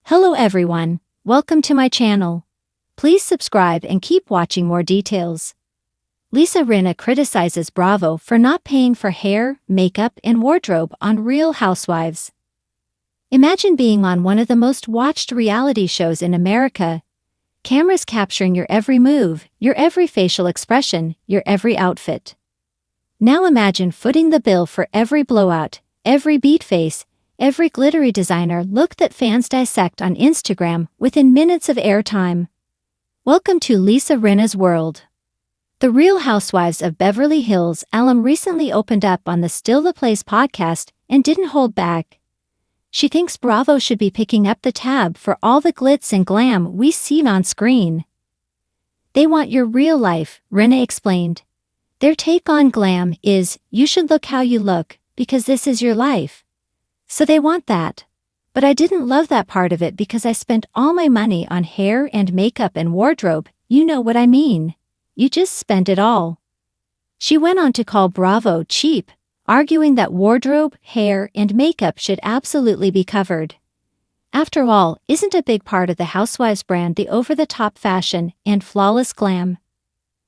Hello everyone, welcome to my channel. Please subscribe and keep watching more details. Rinna criticizes Bravo for not paying for hair, makeup, and wardrobe on Real Housewives. Imagine being on one of the most watched reality shows in America. Cameras capturing your every move, your every facial expression, your every outfit. Now imagine footing the bill for every blowout, every beat face, every glittery designer look that fans dissect on Instagram within minutes of airtime. Welcome to Rinna's world. The Real Housewives of Beverly Hills alum recently opened up on the Still the Place podcast and didn't hold back. She thinks Bravo should be picking up the tab for all the glitz and glam we see on screen. They want your real life, Rinna explained. Their take on glam is, you should look how you look, because this is your life. So they want that. But I didn't love that part of it because I spent all my money on hair and makeup and wardrobe, you know what I mean. You just spend it all. She went on to call Bravo cheap, arguing that wardrobe, hair, and makeup should absolutely be covered. After all, isn't a big part of the Housewives brand the over-the-top fashion and flawless glam?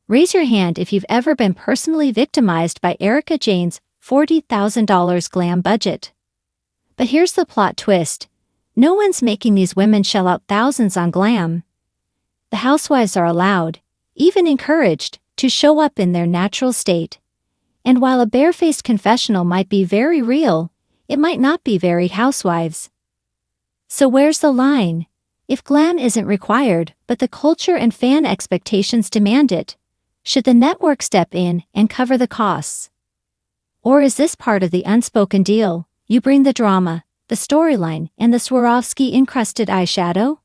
Raise your hand if you've ever been personally victimized by Erika Jayne's $40,000 glam budget. But here's the plot twist. No one's making these women shell out thousands on glam. The housewives are allowed, even encouraged, to show up in their natural state. And while a barefaced confessional might be very real, it might not be very housewives. So where's the line? If glam isn't required, but the culture and fan expectations demand it, should the network step in and cover the costs? Or is this part of the unspoken deal? You bring the drama, the storyline, and the Swarovski-encrusted eyeshadow?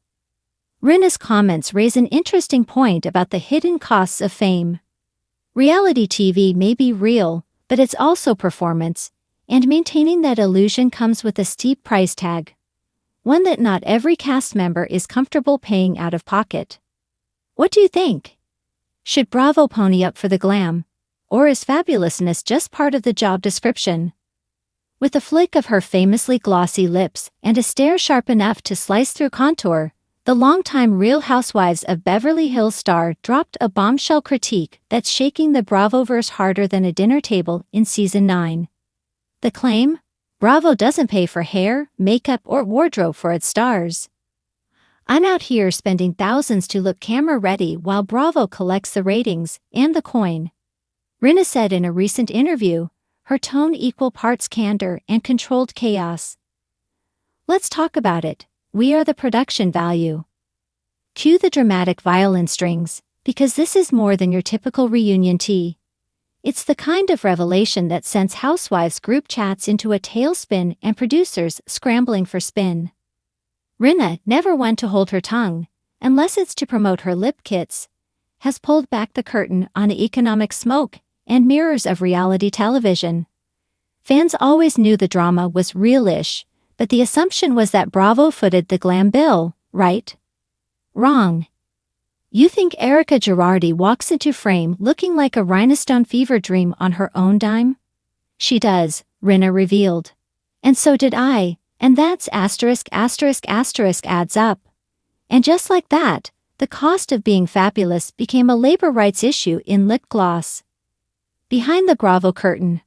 Rinna's comments raise an interesting point about the hidden costs of fame. Reality TV may be real, but it's also performance, and maintaining that illusion comes with a steep price tag. One that not every cast member is comfortable paying out of pocket. What do you think? Should Bravo pony up for the glam? Or is fabulousness just part of the job description? With a flick of her famously glossy lips and a stare sharp enough to slice through contour, the longtime Real Housewives of Beverly Hills star dropped a bombshell critique that's shaking the Bravoverse harder than a dinner table in Season 9. The claim? Bravo doesn't pay for hair, makeup, or wardrobe for its stars. I'm out here spending thousands to look camera-ready while Bravo collects the ratings and the coin. Rinna said in a recent interview, her tone equal parts candor and controlled chaos. Let's talk about it. We are the production value. Cue the dramatic violin strings, because this is more than your typical reunion tea. It's the kind of revelation that sends housewives group chats into a tailspin and producers scrambling for spin. Rinna, never one to hold her tongue, unless it's to promote her lip kits, has pulled back the curtain on the economic smoke and mirrors of reality television. Fans always knew the drama was real-ish, but the assumption was that Bravo footed the glam bill, right? Wrong. You think Erika Girardi walks into frame looking like a rhinestone fever dream on her own dime? She does, Rinna revealed. And so did I, and that's **** adds up. And just like that, the cost of being fabulous became a labor rights issue in lip gloss. Behind the Bravo curtain.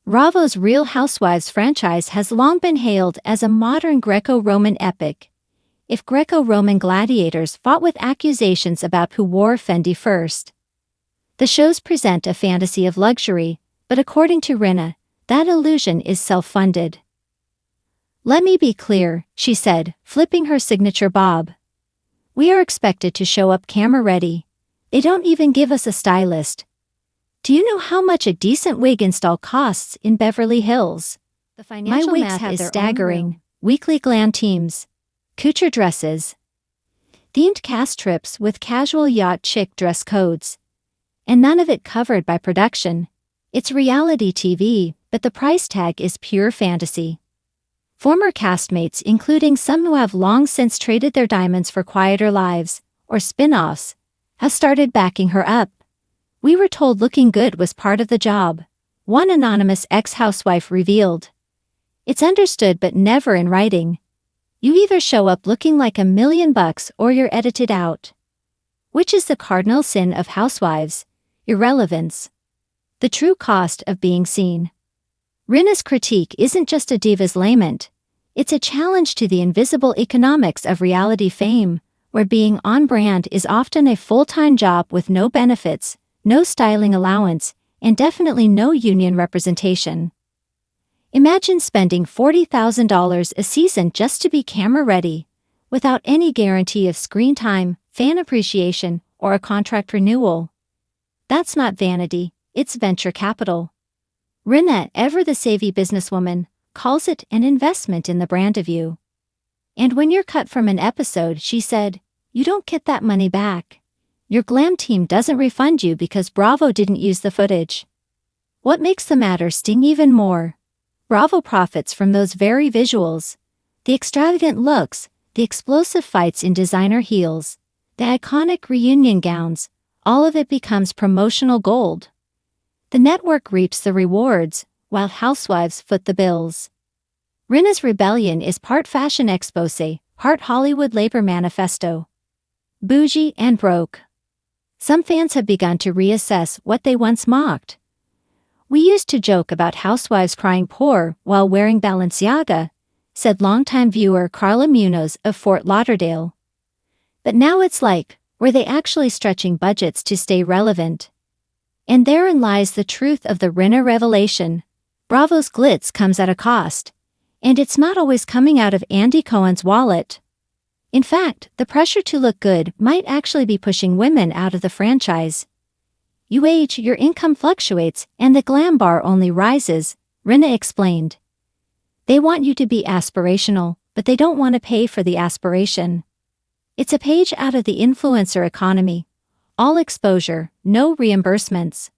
Bravo's Real Housewives franchise has long been hailed as a modern Greco-Roman epic. If Greco-Roman gladiators fought with accusations about who wore Fendi first. The shows present a fantasy of luxury, but according to Rinna, that illusion is self-funded. Let me be clear, she said, flipping her signature bob. We are expected to show up camera-ready. They don't even give us a stylist. Do you know how much a decent wig install costs in Beverly Hills? The financial math is staggering. Weekly glam teams. Couture dresses. Themed cast trips with casual yacht chic dress codes. And none of it covered by production. It's reality TV, but the price tag is pure fantasy. Former castmates, including some who have long since traded their diamonds for quieter lives, or spin-offs, have started backing her up. We were told looking good was part of the job, one anonymous ex-housewife revealed. It's understood but never in writing. You either show up looking like $1,000,000 or you're edited out. Which is the cardinal sin of Housewives? Irrelevance. The true cost of being seen. Rinna's critique isn't just a diva's lament. It's a challenge to the invisible economics of reality fame, where being on brand is often a full-time job with no benefits, no styling allowance, and definitely no union representation. Imagine spending $40,000 a season just to be camera-ready, without any guarantee of screen time, fan appreciation, or a contract renewal. That's not vanity, it's venture capital. Rinna, ever the savvy businesswoman, calls it an investment in the brand of you. And when you're cut from an episode, she said, you don't get that money back. Your glam team doesn't refund you because Bravo didn't use the footage. What makes the matter sting even more? Bravo profits from those very visuals. The extravagant looks, the explosive fights in designer heels, the iconic reunion gowns, all of it becomes promotional gold. The network reaps the rewards, while Housewives foot the bills. Rinna's rebellion is part fashion expose, part Hollywood labor manifesto. Bougie and broke. Some fans have begun to reassess what they once mocked. We used to joke about housewives crying poor while wearing Balenciaga, said longtime viewer Carla Munoz of Fort Lauderdale. But now it's like, were they actually stretching budgets to stay relevant? And therein lies the truth of the Rinna revelation. Bravo's glitz comes at a cost. And it's not always coming out of Andy Cohen's wallet. In fact, the pressure to look good might actually be pushing women out of the franchise. You age, your income fluctuates, and the glam bar only rises, Rinna explained. They want you to be aspirational, but they don't want to pay for the aspiration. It's a page out of the influencer economy. All exposure, no reimbursements.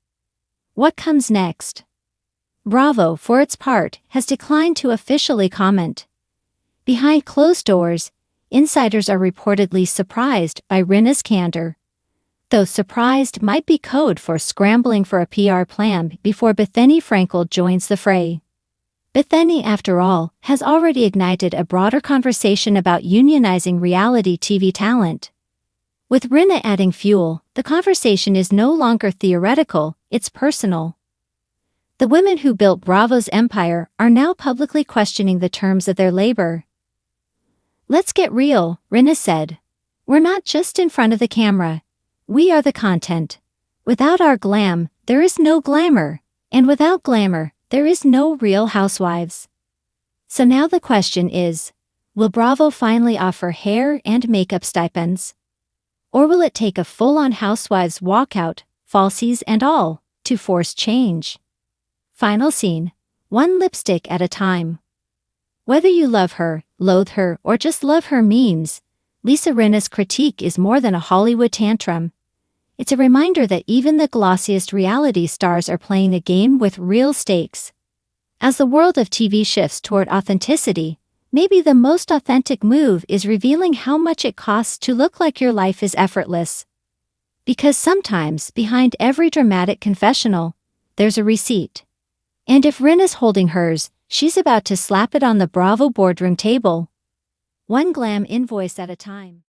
What comes next? Bravo, for its part, has declined to officially comment. Behind closed doors, insiders are reportedly surprised by Rinna's candor. Though surprised might be code for scrambling for a PR plan before Bethany Frankel joins the fray. Bethany, after all, has already ignited a broader conversation about unionizing reality TV talent. With Rinna adding fuel, the conversation is no longer theoretical, it's personal. The women who built Bravo's empire are now publicly questioning the terms of their labor. Let's get real, Rinna said. We're not just in front of the camera. We are the content. Without our glam, there is no glamour. And without glamour, there is no real Housewives. So now the question is, will Bravo finally offer hair and makeup stipends? Or will it take a full-on Housewives walkout, falsies and all, to force change? Final scene, one lipstick at a time. Whether you love her, loathe her, or just love her memes, Lisa Rinna's critique is more than a Hollywood tantrum. It's a reminder that even the glossiest reality stars are playing a game with real stakes. As the world of TV shifts toward authenticity, maybe the most authentic move is revealing how much it costs to look like your life is effortless. Because sometimes, behind every dramatic confessional, there's a receipt. And if Rinna's holding hers, she's about to slap it on the Bravo boardroom table. One glam invoice at a time.